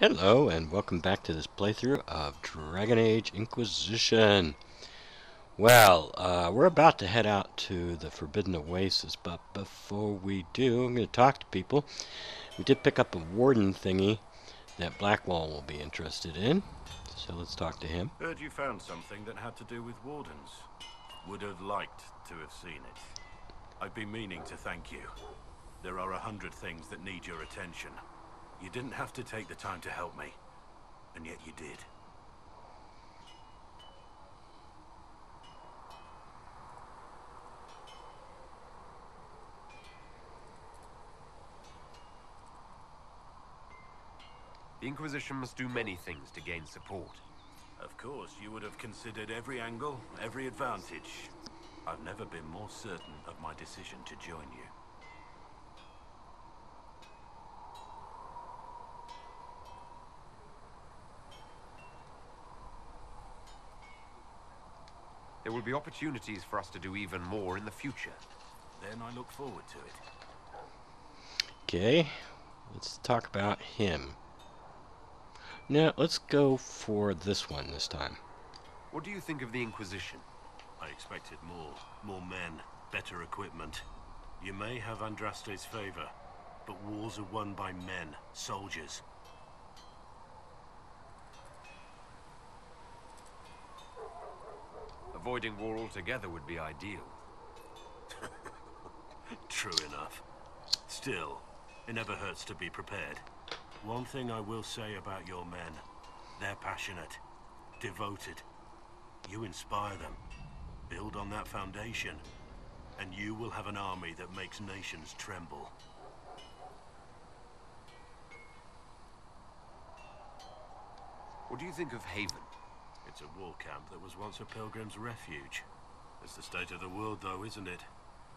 Hello, and welcome back to this playthrough of Dragon Age Inquisition. We're about to head out to the Forbidden Oasis, but before we do, I'm going to talk to people. We did pick up a warden thingy that Blackwall will be interested in, so let's talk to him. Heard you found something that had to do with wardens. Would have liked to have seen it. I've been meaning to thank you. There are 100 things that need your attention. You didn't have to take the time to help me, and yet you did. The Inquisition must do many things to gain support. Of course, you would have considered every angle, every advantage. I've never been more certain of my decision to join you. There will be opportunities for us to do even more in the future. Then I look forward to it. Okay, let's talk about him. Now, let's go for this one this time. What do you think of the Inquisition? I expected more. More men, better equipment. You may have Andraste's favor, but wars are won by men, soldiers. Avoiding war altogether would be ideal. True enough. Still, it never hurts to be prepared. One thing I will say about your men. They're passionate, devoted. You inspire them. Build on that foundation, and you will have an army that makes nations tremble. What do you think of Haven? It's a war camp that was once a pilgrim's refuge. It's the state of the world, though, isn't it?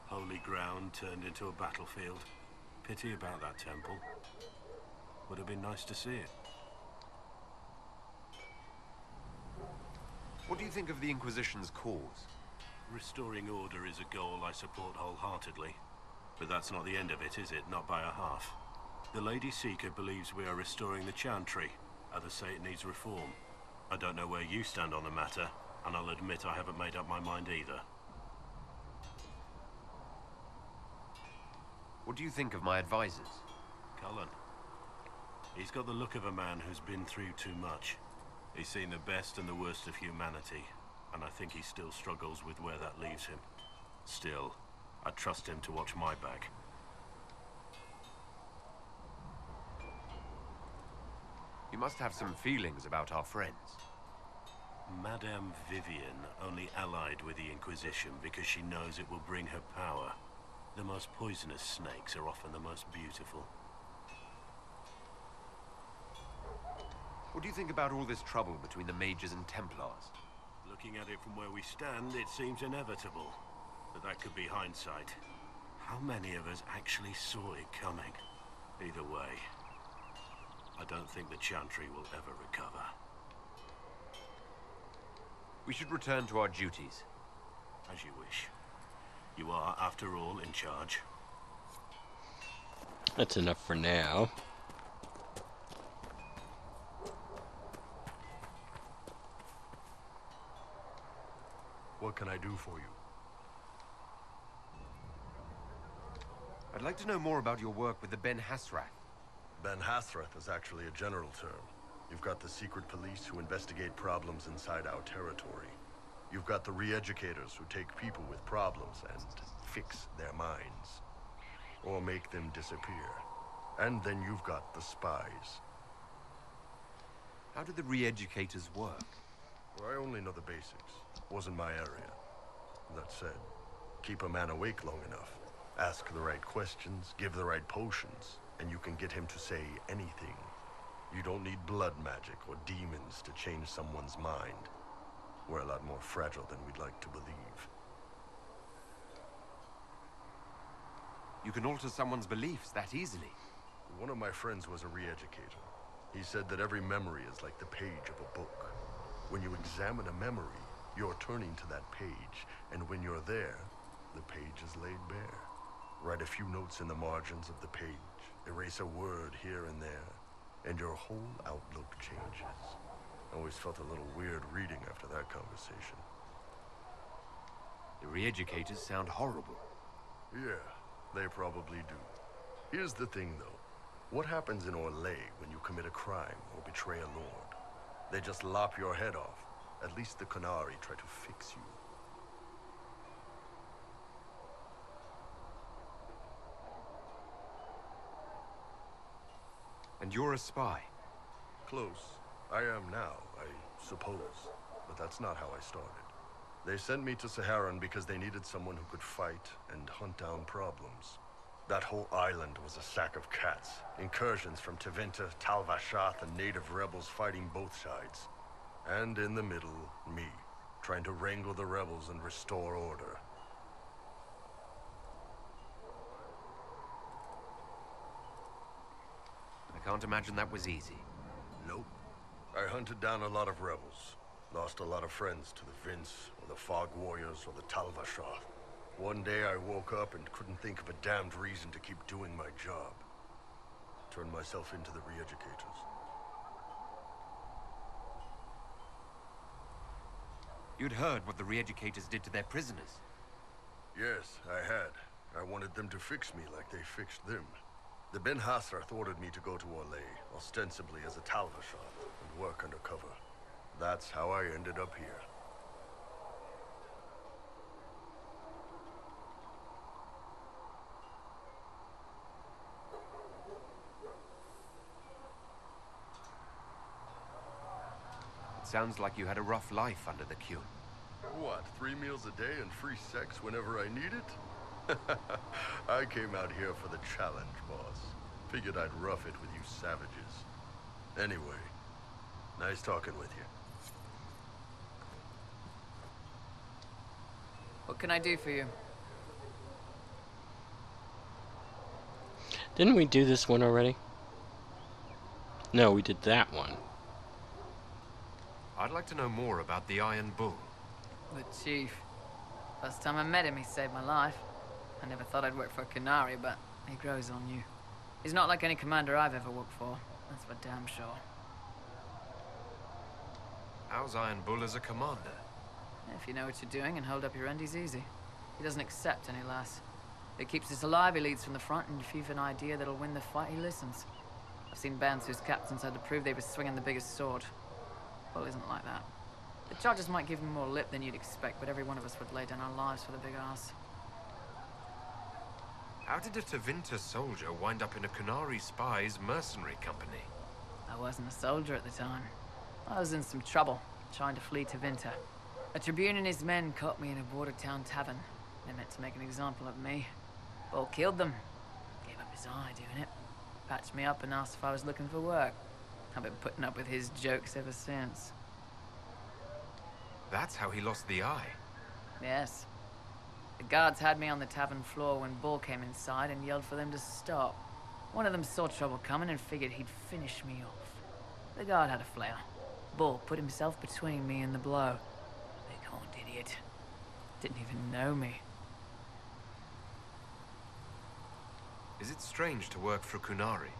Holy ground turned into a battlefield. Pity about that temple. Would have been nice to see it. What do you think of the Inquisition's cause? Restoring order is a goal I support wholeheartedly. But that's not the end of it, is it? Not by a half. The Lady Seeker believes we are restoring the Chantry. Others say it needs reform. I don't know where you stand on the matter, and I'll admit I haven't made up my mind either. What do you think of my advisors? Cullen. He's got the look of a man who's been through too much. He's seen the best and the worst of humanity, and I think he still struggles with where that leaves him. Still, I trust him to watch my back. You must have some feelings about our friends. Madame Vivian only allied with the Inquisition because she knows it will bring her power. The most poisonous snakes are often the most beautiful. What do you think about all this trouble between the Mages and Templars? Looking at it from where we stand, it seems inevitable. But that could be hindsight. How many of us actually saw it coming? Either way, I don't think the Chantry will ever recover. We should return to our duties. As you wish. You are, after all, in charge. That's enough for now. What can I do for you? I'd like to know more about your work with the Ben Hassrath. Ben Hassrath is actually a general term. You've got the secret police who investigate problems inside our territory. You've got the re-educators who take people with problems and fix their minds. Or make them disappear. And then you've got the spies. How do the re-educators work? Well, I only know the basics. Wasn't my area. That said, keep a man awake long enough. Ask the right questions, give the right potions, and you can get him to say anything. You don't need blood magic or demons to change someone's mind. We're a lot more fragile than we'd like to believe. You can alter someone's beliefs that easily. One of my friends was a re-educator. He said that every memory is like the page of a book. When you examine a memory, you're turning to that page, and when you're there, the page is laid bare. Write a few notes in the margins of the page, erase a word here and there, and your whole outlook changes. I always felt a little weird reading after that conversation. The re-educators sound horrible. Yeah, they probably do. Here's the thing, though. What happens in Orlais when you commit a crime or betray a lord? They just lop your head off. At least the Qunari try to fix you. And you're a spy? Close. I am now, I suppose. But that's not how I started. They sent me to Saharan because they needed someone who could fight and hunt down problems. That whole island was a sack of cats. Incursions from Tevinter, Tal Vashath, and native rebels fighting both sides. And in the middle, me, trying to wrangle the rebels and restore order. I can't imagine that was easy. Nope. I hunted down a lot of rebels. Lost a lot of friends to the Vince, or the Fog Warriors, or the Tal Vashath. One day I woke up and couldn't think of a damned reason to keep doing my job. Turned myself into the re-educators. You'd heard what the re-educators did to their prisoners. Yes, I had. I wanted them to fix me like they fixed them. The Ben Hassrath ordered me to go to Orlais, ostensibly as a Tal Vashath, and work undercover. That's how I ended up here. It sounds like you had a rough life under the Qun. What, 3 meals a day and free sex whenever I need it? I came out here for the challenge, boss. Figured I'd rough it with you savages. Anyway, nice talking with you. What can I do for you? Didn't we do this one already? No, we did that one. I'd like to know more about the Iron Bull. The chief. First time I met him, he saved my life. I never thought I'd work for a Qunari, but he grows on you. He's not like any commander I've ever worked for. That's for damn sure. How's Iron Bull as a commander? If you know what you're doing and hold up your end, he's easy. He doesn't accept any less. If he keeps us alive, he leads from the front, and if you've an idea that'll win the fight, he listens. I've seen bands whose captains had to prove they were swinging the biggest sword. Bull isn't like that. The charges might give him more lip than you'd expect, but every one of us would lay down our lives for the big ass. How did a Tevinter soldier wind up in a Qunari spy's mercenary company? I wasn't a soldier at the time. I was in some trouble, trying to flee to Tevinter. A Tribune and his men caught me in a border town tavern. They meant to make an example of me. Bull killed them. Gave up his eye doing it. Patched me up and asked if I was looking for work. I've been putting up with his jokes ever since. That's how he lost the eye. Yes. The guards had me on the tavern floor when Bull came inside and yelled for them to stop. One of them saw trouble coming and figured he'd finish me off. The guard had a flare. Bull put himself between me and the blow. Big horned idiot. Didn't even know me. Is it strange to work for Qunari?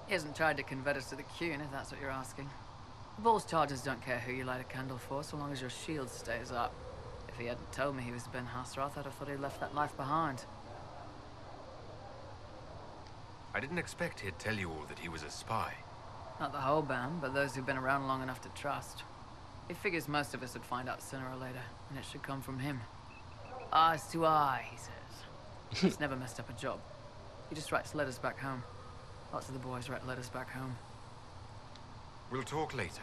He hasn't tried to convert us to the Qun, if that's what you're asking. Bull's charges don't care who you light a candle for, so long as your shield stays up. If he hadn't told me he was Ben Hassrath, I'd have thought he'd left that life behind. I didn't expect he'd tell you all that he was a spy. Not the whole band, but those who've been around long enough to trust. He figures most of us would find out sooner or later, and it should come from him. Eyes to eye, he says. He's never messed up a job. He just writes letters back home. Lots of the boys write letters back home. We'll talk later.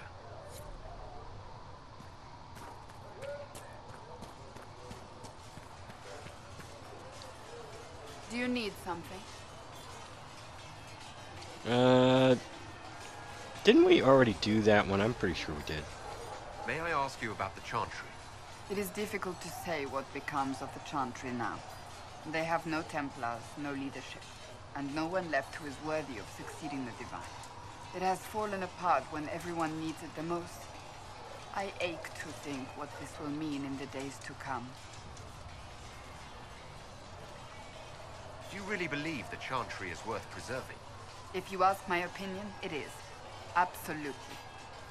Do you need something? Didn't we already do that one? I'm pretty sure we did. May I ask you about the Chantry? It is difficult to say what becomes of the Chantry now. They have no Templars, no leadership, and no one left who is worthy of succeeding the Divine. It has fallen apart when everyone needs it the most. I ache to think what this will mean in the days to come. Do you really believe the Chantry is worth preserving? If you ask my opinion, it is. Absolutely.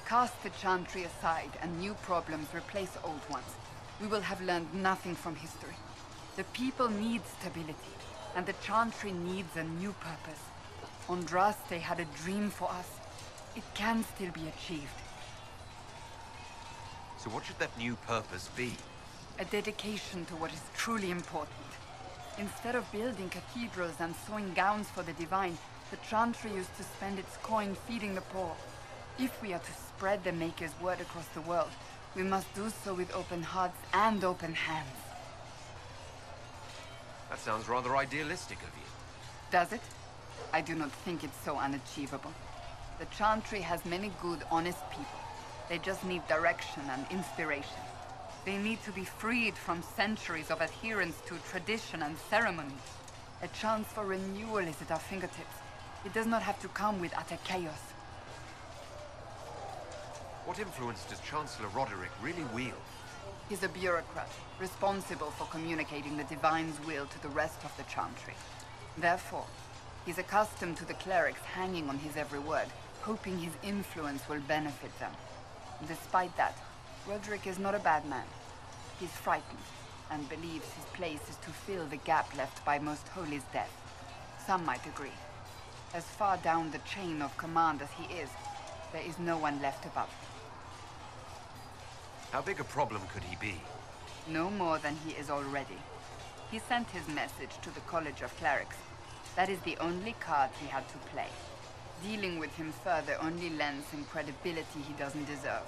Cast the Chantry aside and new problems replace old ones. We will have learned nothing from history. The people need stability, and the Chantry needs a new purpose. Andraste had a dream for us. It can still be achieved. So what should that new purpose be? A dedication to what is truly important. Instead of building cathedrals and sewing gowns for the divine, the Chantry used to spend its coin feeding the poor. If we are to spread the Maker's word across the world, we must do so with open hearts and open hands. That sounds rather idealistic of you. Does it? I do not think it's so unachievable. The Chantry has many good, honest people. They just need direction and inspiration. They need to be freed from centuries of adherence to tradition and ceremony. A chance for renewal is at our fingertips. It does not have to come with utter chaos. What influence does Chancellor Roderick really wield? He's a bureaucrat, responsible for communicating the Divine's will to the rest of the Chantry. Therefore, he's accustomed to the clerics hanging on his every word, hoping his influence will benefit them. Despite that, Roderick is not a bad man. He's frightened, and believes his place is to fill the gap left by Most Holy's death. Some might agree. As far down the chain of command as he is, there is no one left above him. How big a problem could he be? No more than he is already. He sent his message to the College of Clerics. That is the only card he had to play. Dealing with him further only lends him credibility he doesn't deserve.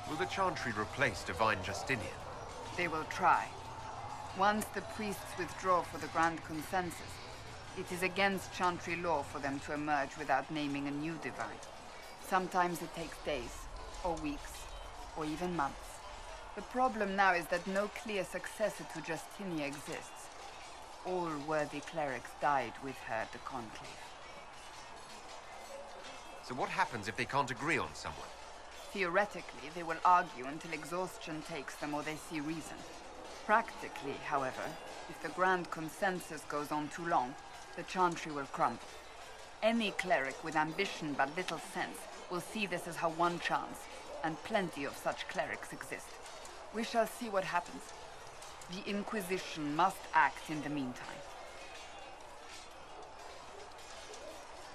Will the Chantry replace Divine Justinian? They will try. Once the priests withdraw for the Grand Consensus, it is against Chantry law for them to emerge without naming a new divine. Sometimes it takes days, or weeks, or even months. The problem now is that no clear successor to Justinia exists. All worthy clerics died with her at the Conclave. So what happens if they can't agree on someone? Theoretically, they will argue until exhaustion takes them or they see reason. Practically, however, if the Grand Consensus goes on too long, the Chantry will crumble. Any cleric with ambition but little sense will see this as her one chance, and plenty of such clerics exist. We shall see what happens. The Inquisition must act in the meantime.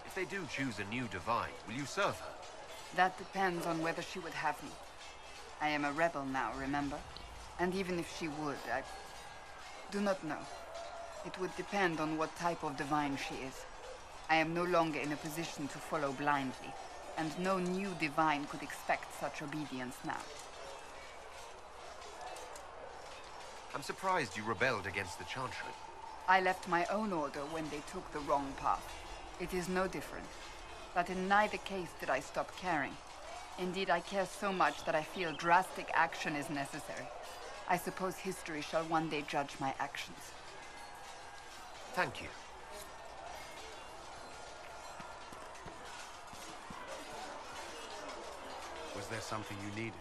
If they do choose a new divine, will you serve her? That depends on whether she would have me. I am a rebel now, remember? And even if she would, I do not know. It would depend on what type of divine she is. I am no longer in a position to follow blindly, and no new divine could expect such obedience now. I'm surprised you rebelled against the Chantry. I left my own order when they took the wrong path. It is no different. But in neither case did I stop caring. Indeed, I care so much that I feel drastic action is necessary. I suppose history shall one day judge my actions. Thank you. Was there something you needed?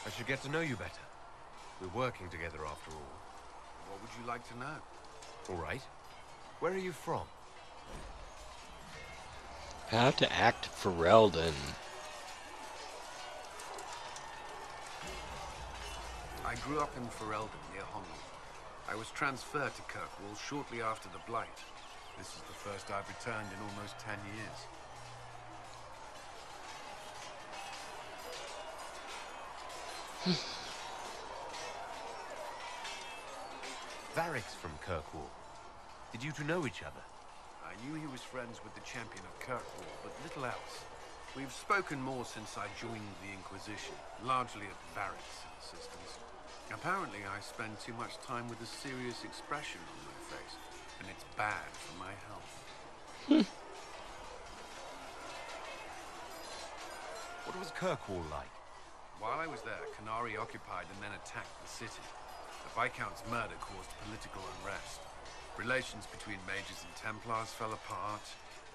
I should get to know you better. We're working together after all. What would you like to know? All right. Where are you from? How to act Ferelden. I grew up in Ferelden, near Honnold. I was transferred to Kirkwall shortly after the Blight. This is the first I've returned in almost 10 years. Varric's from Kirkwall. Did you two know each other? I knew he was friends with the champion of Kirkwall, but little else. We've spoken more since I joined the Inquisition, largely at Varric's insistence. Apparently, I spend too much time with a serious expression on my face, and it's bad for my health. What was Kirkwall like? While I was there, Canary occupied and then attacked the city. The Viscount's murder caused political unrest. Relations between mages and Templars fell apart.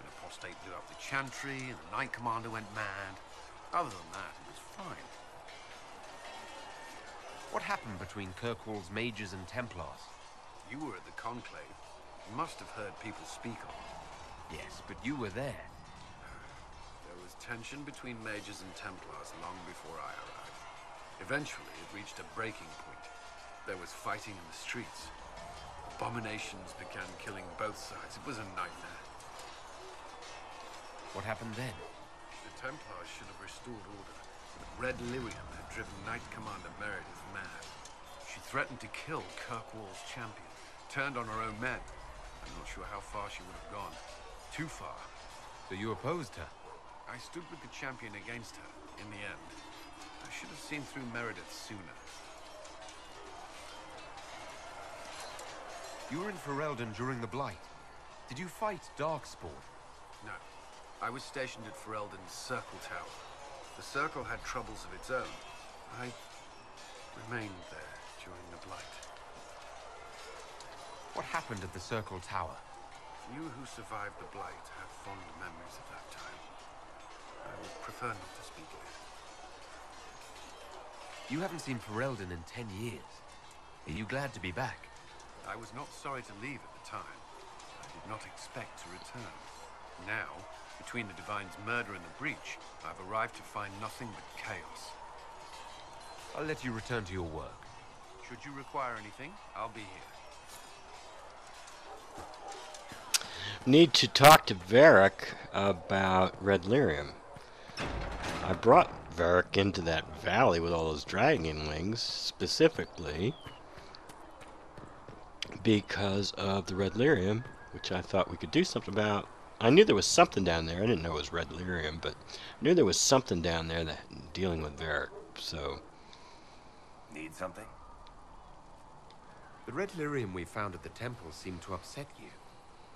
An apostate blew up the Chantry, and the Knight Commander went mad. Other than that, it was fine. What happened between Kirkwall's mages and Templars? You were at the Conclave. You must have heard people speak of it. Yes, but you were there. There was tension between mages and Templars long before I arrived. Eventually, it reached a breaking point. There was fighting in the streets. Abominations began killing both sides. It was a nightmare. What happened then? The Templars should have restored order, but Red Lyrium had driven Knight Commander Meredith mad. She threatened to kill Kirkwall's champion, turned on her own men. I'm not sure how far she would have gone. Too far. So you opposed her? I stood with the champion against her, in the end. I should have seen through Meredith sooner. You were in Ferelden during the Blight. Did you fight Darkspawn? No. I was stationed at Ferelden's Circle Tower. The Circle had troubles of its own. I remained there during the Blight. What happened at the Circle Tower? Few who survived the Blight have fond memories of that time. I would prefer not to speak of it. You haven't seen Ferelden in 10 years. Are you glad to be back? I was not sorry to leave at the time. I did not expect to return. Now, between the Divine's murder and the breach, I've arrived to find nothing but chaos. I'll let you return to your work. Should you require anything, I'll be here. Need to talk to Varric about Red Lyrium. I brought Varric into that valley with all those dragonlings specifically because of the Red Lyrium, which I thought we could do something about. I knew there was something down there. I didn't know it was Red Lyrium, but I knew there was something down there that dealing with Varric, so... Need something? The Red Lyrium we found at the temple seemed to upset you.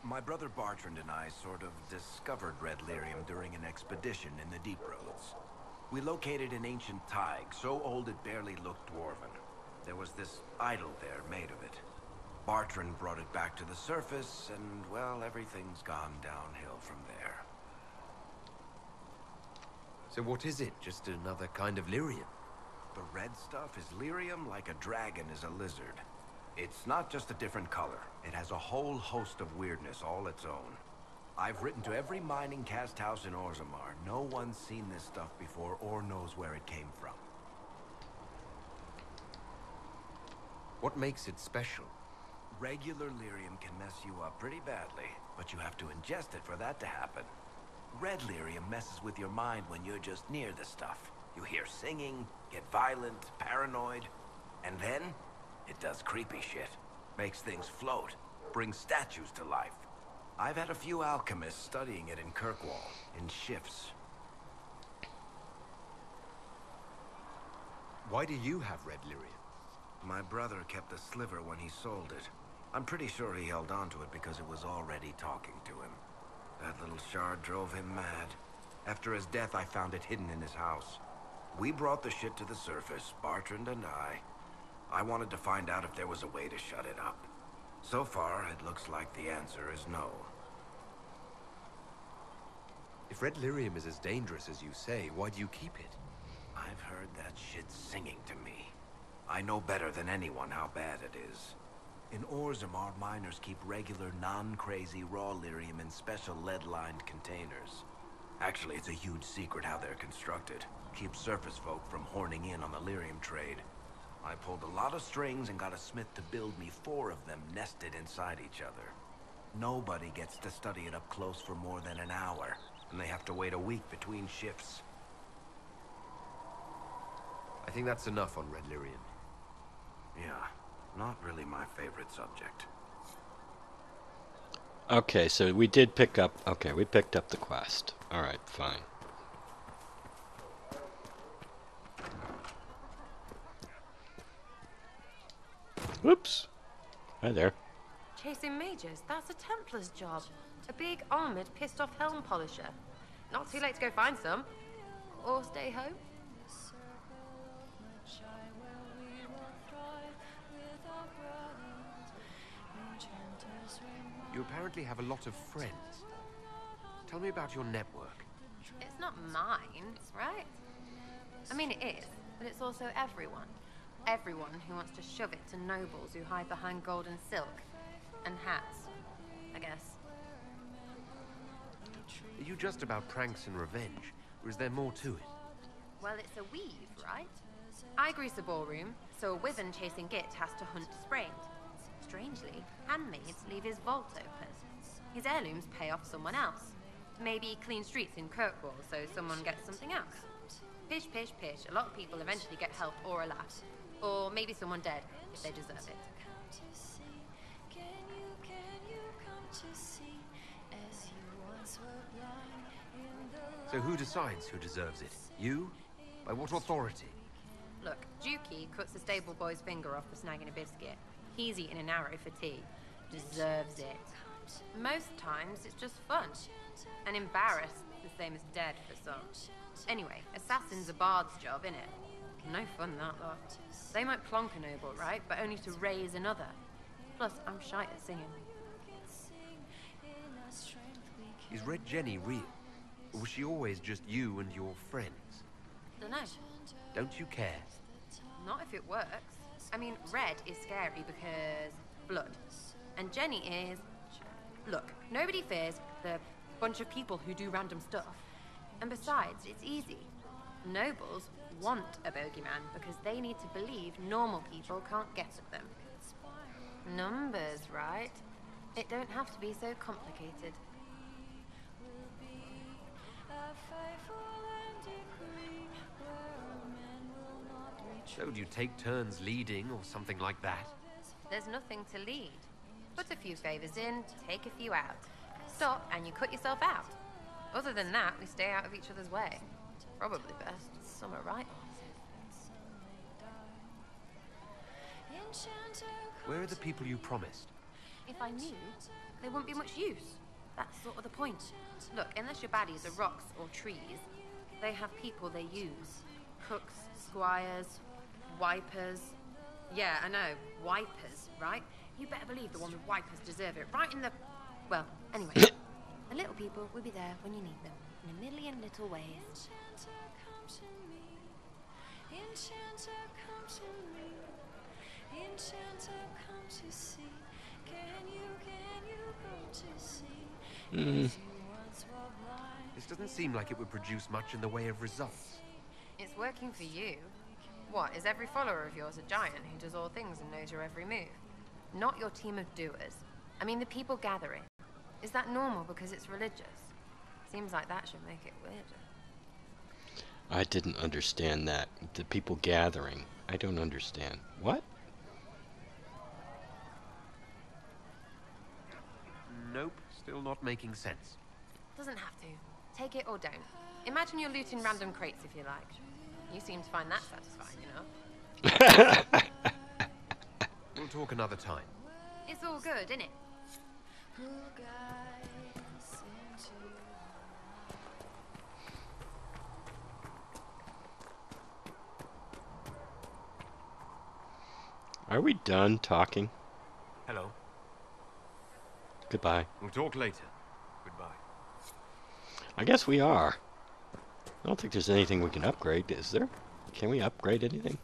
My brother Bartrand and I sort of discovered Red Lyrium during an expedition in the Deep Roads. We located an ancient Tig, so old it barely looked dwarven. There was this idol there made of it. Bartrand brought it back to the surface, and, well, everything's gone downhill from there. So what is it? Just another kind of lyrium? The red stuff is lyrium like a dragon is a lizard. It's not just a different color. It has a whole host of weirdness all its own. I've written to every mining cast house in Orzammar. No one's seen this stuff before or knows where it came from. What makes it special? Regular lyrium can mess you up pretty badly, but you have to ingest it for that to happen. Red lyrium messes with your mind when you're just near the stuff. You hear singing, get violent, paranoid, and then it does creepy shit. Makes things float, brings statues to life. I've had a few alchemists studying it in Kirkwall, in shifts. Why do you have Red Lyrium? My brother kept the sliver when he sold it. I'm pretty sure he held on to it because it was already talking to him. That little shard drove him mad. After his death, I found it hidden in his house. We brought the shit to the surface, Bartrand and I. I wanted to find out if there was a way to shut it up. So far, it looks like the answer is no. If Red Lyrium is as dangerous as you say, why do you keep it? I've heard that shit singing to me. I know better than anyone how bad it is. In Orzammar, miners keep regular, non-crazy raw lyrium in special lead-lined containers. Actually, it's a huge secret how they're constructed. Keeps surface folk from horning in on the lyrium trade. I pulled a lot of strings and got a smith to build me 4 of them nested inside each other. Nobody gets to study it up close for more than an hour, and they have to wait a week between shifts. I think that's enough on Red Lyrium. Yeah, not really my favorite subject. Okay, so we did pick up... Okay, we picked up the quest. Alright, fine. Whoops. Hi there. Chasing mages, that's a Templar's job. A big, armored, pissed-off helm polisher. Not too late to go find some. Or stay home. You apparently have a lot of friends. Tell me about your network. It's not mine, right? I mean, it is, but it's also everyone. Everyone who wants to shove it to nobles who hide behind gold and silk. And hats, I guess. Are you just about pranks and revenge, or is there more to it? Well, it's a weave, right? I grease a ballroom, so a wyvern chasing Git has to hunt sprained. Strangely, handmaids leave his vault open. His heirlooms pay off someone else. Maybe clean streets in Kirkwall, so someone gets something else. Pish, pish, pish. A lot of people eventually get help or a laugh. Or maybe someone dead, if they deserve it. So who decides who deserves it? You? By what authority? Look, Dukey cuts the stable boy's finger off for snagging a biscuit. He's eating an arrow for tea. Deserves it. Most times, it's just fun. And embarrassed, the same as dead for some. Anyway, assassin's a bard's job, innit? No fun, that lot. They might plonk a noble, right? But only to raise another. Plus, I'm shy at singing. Is Red Jenny real? Or was she always just you and your friends? Dunno. Don't you care? Not if it works. I mean, Red is scary because blood. And Jenny is... Look, nobody fears the bunch of people who do random stuff. And besides, it's easy. Nobles want a bogeyman because they need to believe normal people can't get at them. Numbers, right? It don't have to be so complicated. So do you take turns leading or something like that? There's nothing to lead. Put a few favors in, take a few out. Stop and you cut yourself out. Other than that, we stay out of each other's way. Probably best. Some are right. Where are the people you promised? If I knew, there wouldn't be much use. That's sort of the point. Look, unless your baddies are rocks or trees, they have people they use. Cooks, squires, wipers. Yeah, I know, wipers, right? You better believe the one with wipers deserve it, right in the... Well, anyway. The little people will be there when you need them, in a million little ways. This doesn't seem like it would produce much in the way of results. It's working for you. What, is every follower of yours a giant who does all things and knows your every move? Not your team of doers. I mean the people gathering. Is that normal because it's religious? Seems like that should make it weirder. I didn't understand that. The people gathering. I don't understand. What? Nope, still not making sense. Doesn't have to. Take it or don't. Imagine you're looting random crates if you like. You seem to find that satisfying enough. We'll talk another time. It's all good, isn't it? Are we done talking? Hello. Goodbye. We'll talk later. Goodbye. I guess we are. I don't think there's anything we can upgrade, is there? Can we upgrade anything?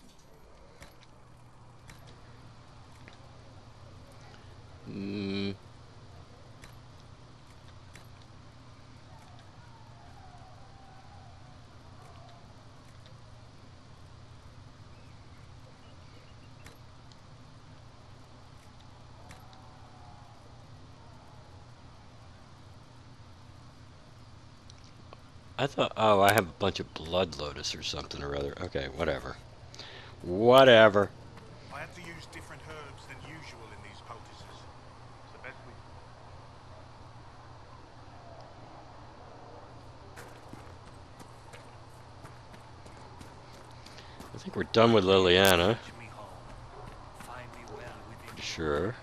I thought, oh, I have a bunch of blood lotus or something or other. Okay, whatever. Whatever. I had to use different herbs than usual in these poultices. It's the best we... I think we're done with Liliana. Sure.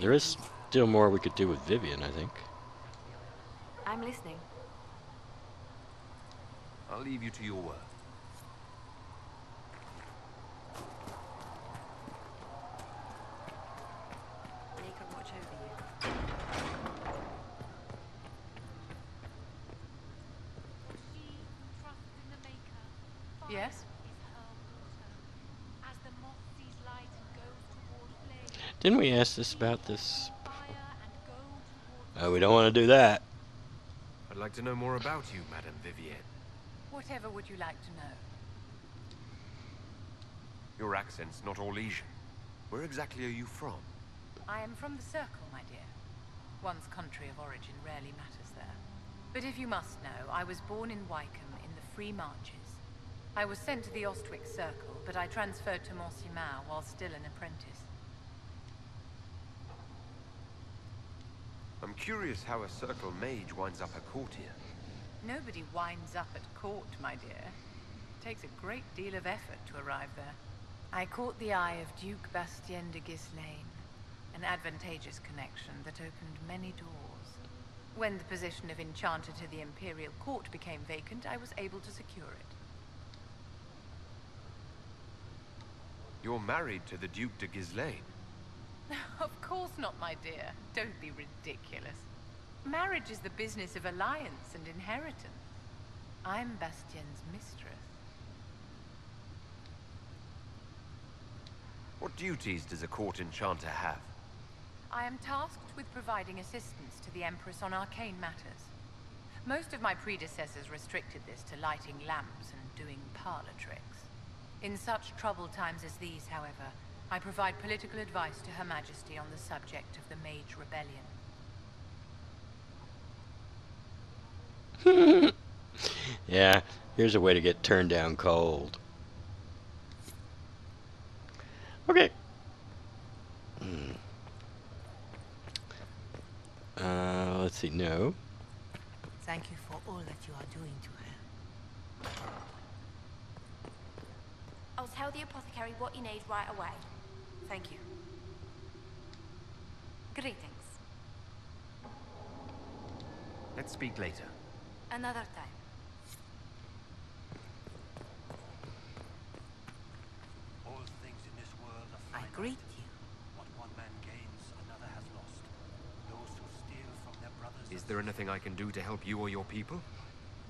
There is still more we could do with Vivian, I think. I'm listening. I'll leave you to your work. Make her watch over you. Yes? Didn't we ask this about this? We don't want to do that. I'd like to know more about you, Madame Vivienne. Whatever would you like to know? Your accent's not Orlesian. Where exactly are you from? I am from the Circle, my dear. One's country of origin rarely matters there. But if you must know, I was born in Wycombe in the Free Marches. I was sent to the Ostwick Circle, but I transferred to Mont-Simon while still an apprentice. I'm curious how a Circle mage winds up a courtier. Nobody winds up at court, my dear. It takes a great deal of effort to arrive there. I caught the eye of Duke Bastien de Ghislaine, an advantageous connection that opened many doors. When the position of Enchanter to the Imperial Court became vacant, I was able to secure it. You're married to the Duke de Ghislaine. Of course not, my dear. Don't be ridiculous. Marriage is the business of alliance and inheritance. I'm Bastien's mistress. What duties does a court enchanter have? I am tasked with providing assistance to the Empress on arcane matters. Most of my predecessors restricted this to lighting lamps and doing parlor tricks. In such troubled times as these, however, I provide political advice to Her Majesty on the subject of the Mage Rebellion. Yeah, here's a way to get turned down cold. Okay. Let's see, no. Thank you for all that you are doing to her. I'll tell the apothecary what you need right away. Thank you. Greetings. Let's speak later. Another time. All things in this world are I finite. greet you. What one man gains, another has lost. Those who steal from their brothers. Is there anything I can do to help you or your people?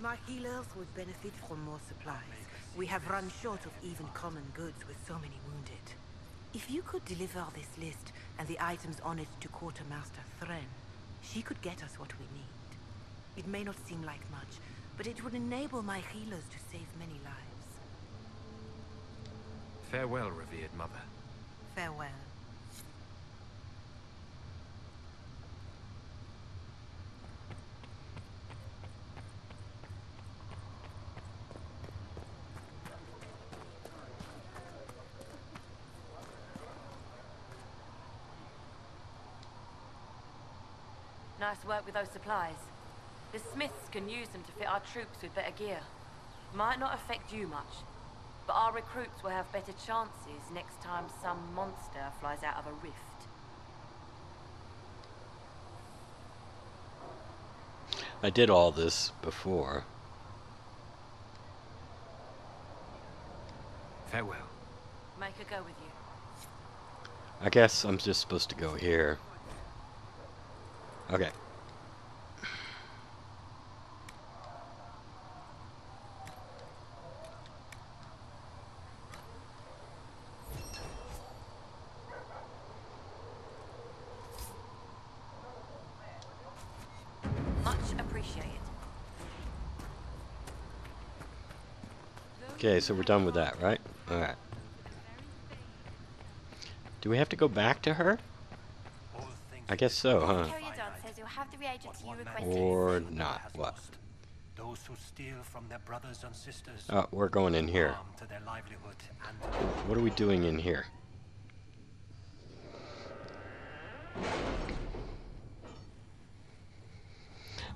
My healers would benefit from more supplies. We have run short of even common goods with so many wounded. If you could deliver this list and the items on it to Quartermaster Thren, she could get us what we need. It may not seem like much, but it would enable my healers to save many lives. Farewell, revered mother. Farewell. Nice work with those supplies. The Smiths can use them to fit our troops with better gear. Might not affect you much, but our recruits will have better chances next time some monster flies out of a rift. I did all this before. Farewell. Make her go with you. I guess I'm just supposed to go here. Okay. Much appreciated. Okay, so we're done with that, right? Alright. Do we have to go back to her? I guess so, huh? Caryodon says you'll have the reagents you requested. Or not. What? Those who steal from their brothers and sisters. Oh, we're going in here. Harm to their livelihood and to What are we doing in here?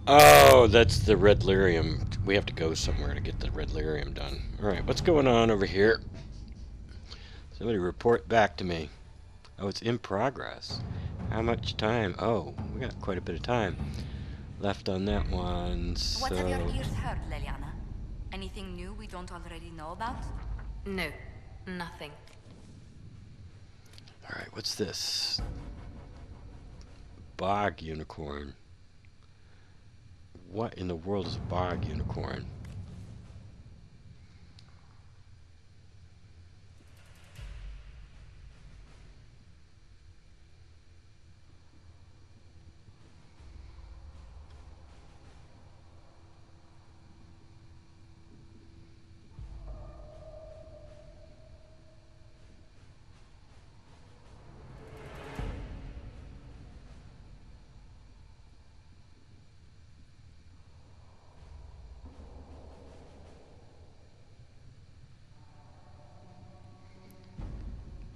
Oh, that's the red lyrium. We have to go somewhere to get the red lyrium done. Alright, what's going on over here? Somebody report back to me. Oh, it's in progress. How much time? Oh, we got quite a bit of time left on that one, so... What have your ears heard, Leliana? Anything new we don't already know about? No, nothing. Alright, what's this? Bog unicorn. What in the world is a bog unicorn?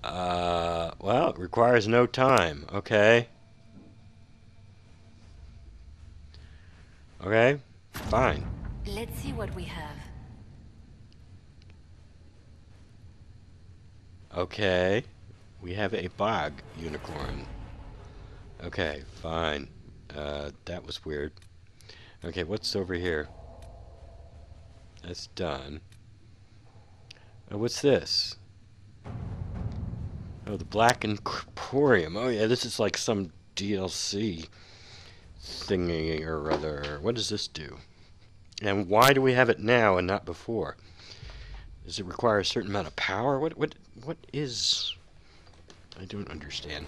Well, it requires no time. Okay. Okay, fine. Let's see what we have. Okay, we have a bog unicorn. Okay, fine. That was weird. Okay, what's over here? That's done. What's this? Oh, the Blackened Corporium. Oh yeah, this is like some DLC thingy or other. What does this do? And why do we have it now and not before? Does it require a certain amount of power? What is... I don't understand.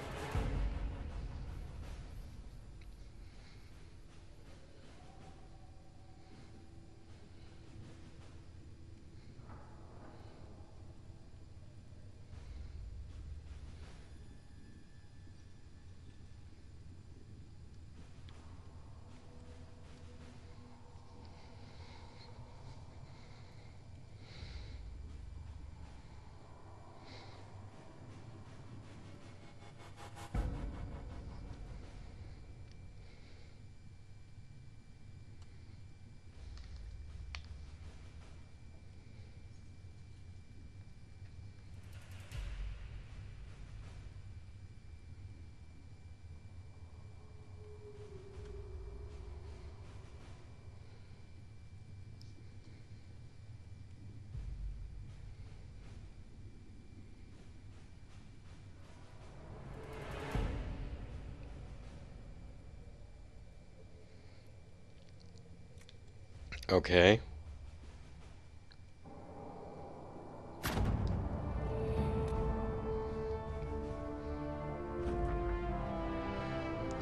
Okay.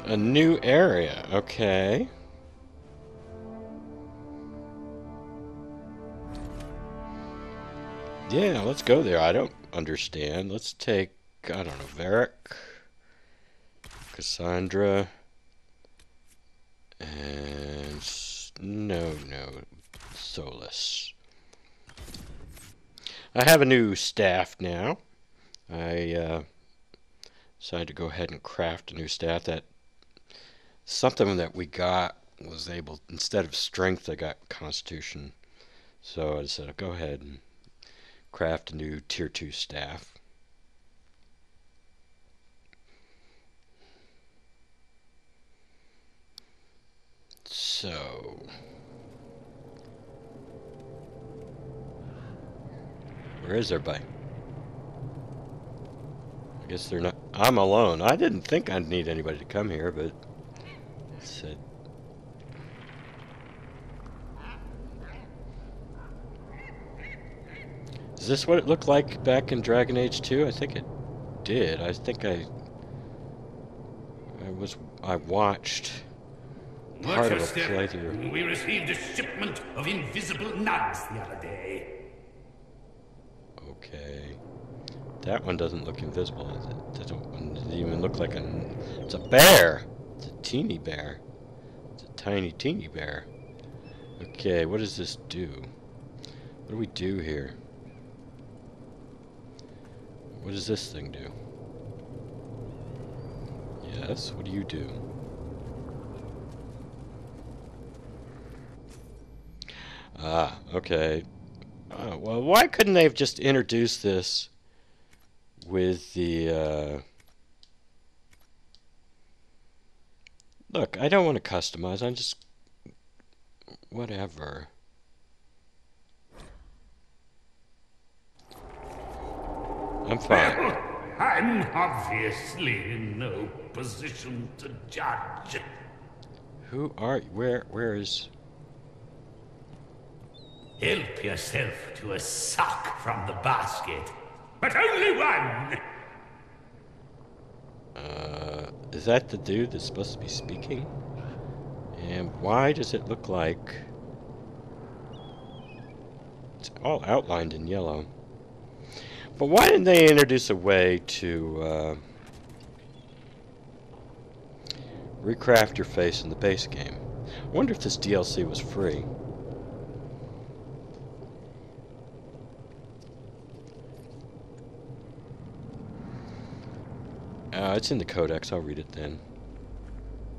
A new area. Okay. Yeah, let's go there. I don't understand. Let's take, I don't know, Varric, Cassandra, and no, Solus. I have a new staff now. I decided to go ahead and craft a new staff. That something that we got was able, instead of strength, I got constitution. So I decided I'll go ahead and craft a new tier 2 staff. So where is everybody? I guess they're not. I'm alone. I didn't think I'd need anybody to come here, but it said. Is this what it looked like back in Dragon Age 2? I think it did. I think I watched part of a playthrough. We received a shipment of invisible nugs the other day. Okay. That one doesn't look invisible, does it? Doesn't even look like it's a bear! It's a teeny bear. It's a tiny, teeny bear. Okay, what does this do? What do we do here? What does this thing do? Yes, what do you do? Ah, okay. Well, why couldn't they have just introduced this with the, Look, I don't want to customize, I'm just... Whatever. I'm fine. Well, I'm obviously in no position to judge. Who are you? Where is... Help yourself to a sock from the basket. But only one! Is that the dude that's supposed to be speaking? And why does it look like... It's all outlined in yellow. But why didn't they introduce a way to recraft your face in the base game? I wonder if this DLC was free. It's in the codex. I'll read it then.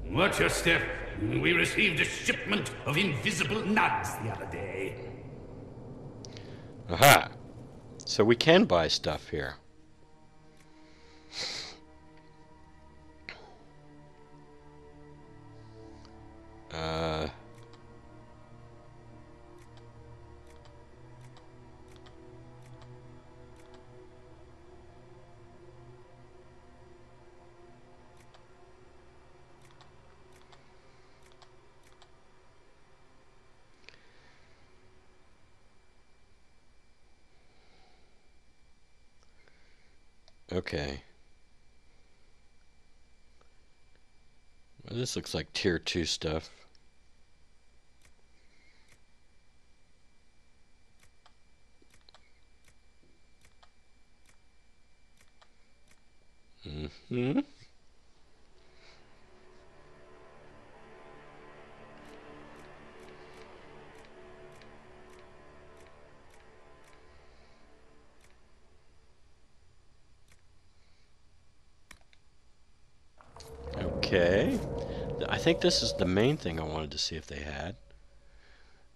Watch your step. We received a shipment of invisible nugs the other day. Aha! So we can buy stuff here. Okay. Well, this looks like tier 2 stuff. Mm-hmm. Okay. I think this is the main thing I wanted to see if they had.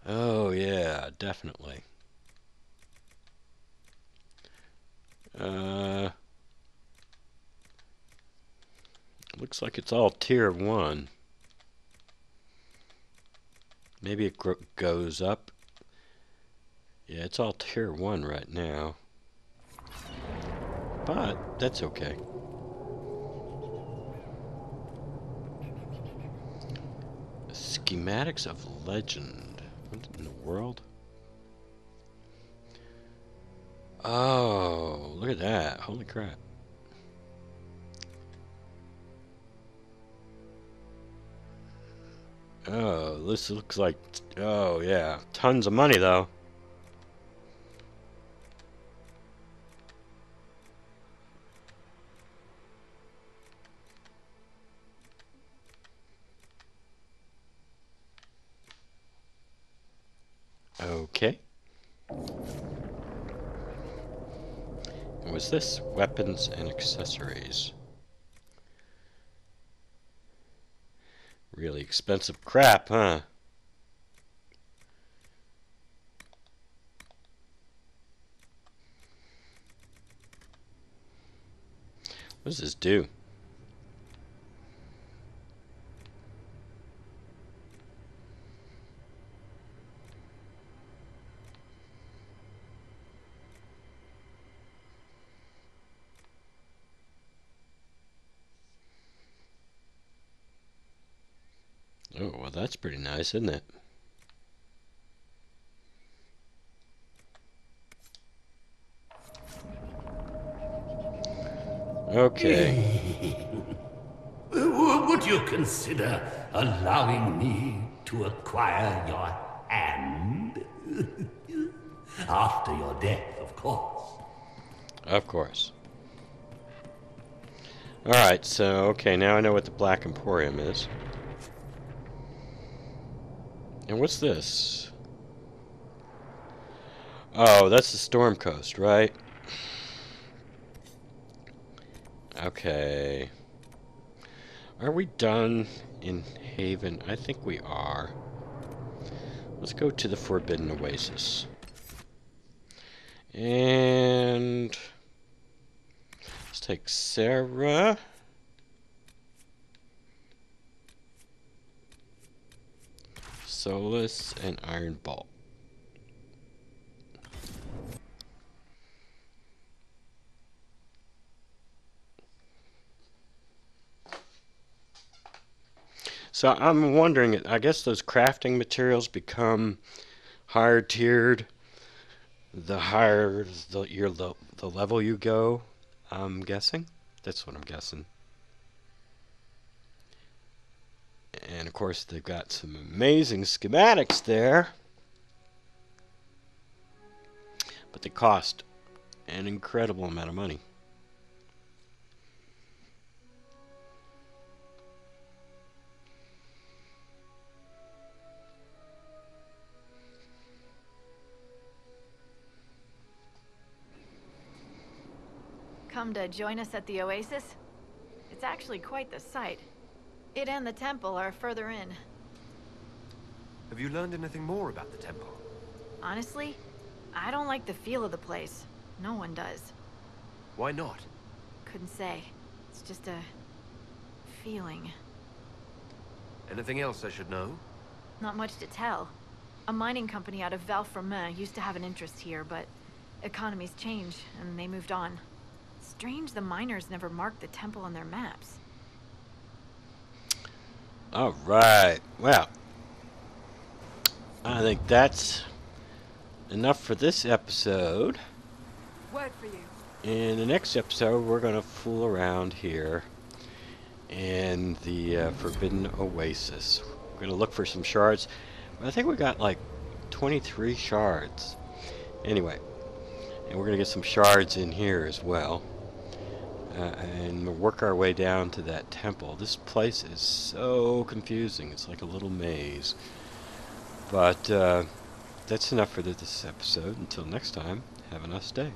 Oh, yeah, definitely. Looks like it's all tier 1. Maybe it goes up. Yeah, it's all tier 1 right now. But that's okay. Schematics of Legend. What in the world? Oh, look at that. Holy crap. Oh, this looks like... Oh, yeah. Tons of money, though. Okay. What's this? Weapons and accessories. Really expensive crap, huh? What does this do? Oh, well, that's pretty nice, isn't it? Okay. Would you consider allowing me to acquire your hand? After your death, of course. Of course. Alright, so, okay, now I know what the Black Emporium is. And what's this? Oh, that's the Storm Coast, right? Okay. Are we done in Haven? I think we are. Let's go to the Forbidden Oasis. And... let's take Sarah. Solus and Iron Bolt. So I'm wondering, I guess those crafting materials become higher tiered the higher the level you go, I'm guessing. That's what I'm guessing. And of course they've got some amazing schematics there. But they cost an incredible amount of money. Come to join us at the Oasis? It's actually quite the sight. It and the temple are further in. Have you learned anything more about the temple? Honestly, I don't like the feel of the place. No one does. Why not? Couldn't say. It's just a feeling. Anything else I should know? Not much to tell. A mining company out of Valfremin used to have an interest here, but economies change, and they moved on. Strange the miners never marked the temple on their maps. Alright, well, I think that's enough for this episode. Word for you. In the next episode, we're going to fool around here in the Forbidden Oasis. We're going to look for some shards. I think we got like 23 shards. Anyway, and we're going to get some shards in here as well. And we'll work our way down to that temple. This place is so confusing. It's like a little maze. But that's enough for this episode. Until next time, have a nice day.